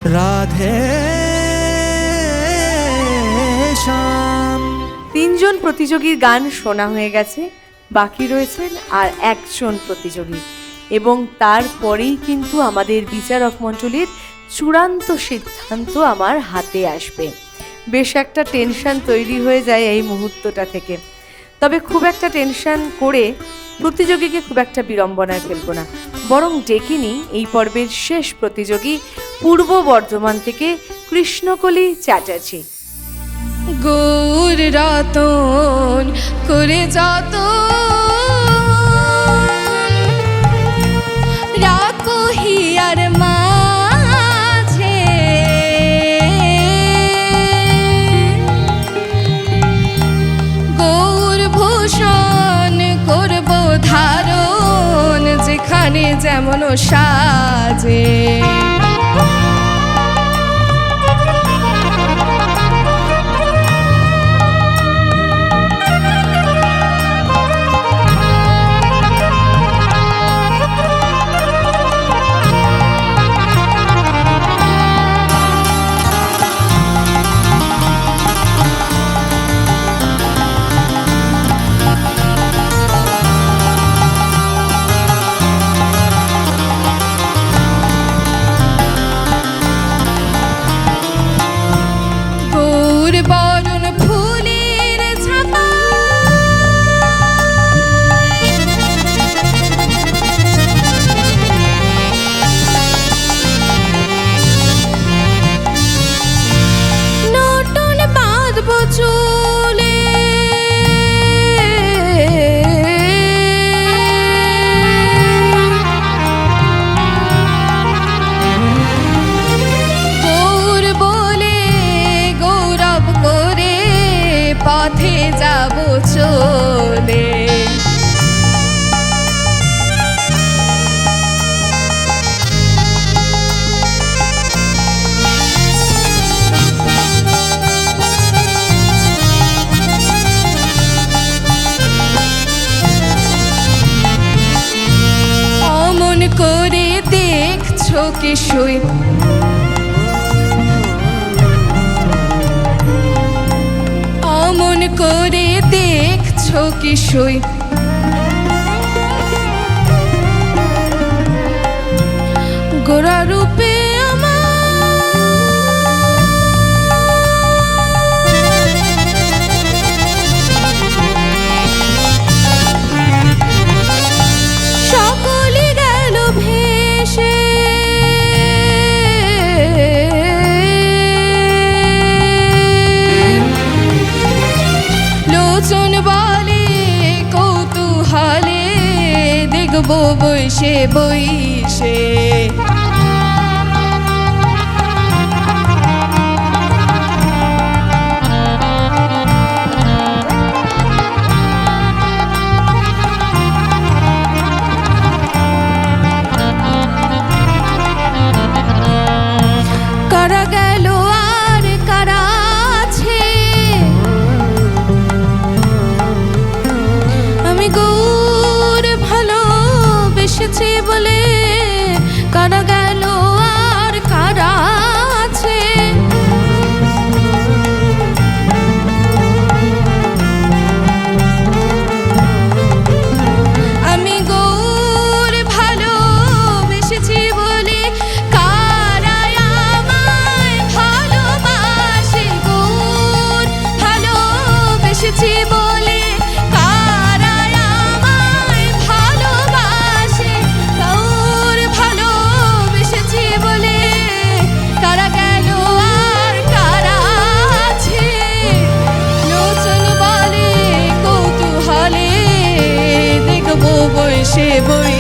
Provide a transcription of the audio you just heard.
রাধে শ্যাম। তিনজন প্রতিযোগীর গান শোনা হয়ে গেছে, বাকি রয়েছেন আর একজন প্রতিযোগী, এবং তারপরেই কিন্তু আমাদের বিচারক মণ্ডলীর চূড়ান্ত সিদ্ধান্ত আমার হাতে আসবে। বেশ একটা টেনশন তৈরি হয়ে যায় এই মুহূর্তটা থেকে। তবে খুব একটা টেনশন করে প্রতিযোগীকে খুব একটা বিড়ম্বনায় ফেলবো না, বরং ডেকে নিই এই পর্বের শেষ প্রতিযোগী পূর্ব বর্ধমান থেকে কৃষ্ণকলি চ্যাটার্জি। গৌর রতন করে যত রাখো হিয়ার মাঝে, গৌর ভূষণ করব ধারণ যেখানে যেমন সাজে। বরণ ফুলের ছাপা নতুন বাঁধব চুলে, পথে যাব চলে। অমন করে দেখছো কি শুই, অমন করে দেখছো কি শুই, গোরা রূপে সকলে গেল ভেসে, লোচন বলে কৌতূহলে দেখবো বইসে বইসে। কারা গেল আর কারা আছে, আমি গৌর ভালোবেসেছি বলে কারা গেল আর কারা আছে। আমি গৌর ভালোবেসেছি বলে কারা আমায় ভালোবাসে, গৌর ভালোবেসেছি বলে কারা আমায় ভালোবাসে, গৌর ভালোবেসেছি বলে কারা গেল আর কারা আছে। লোচন বলে কৌতূহলে দেখবো বইসে বই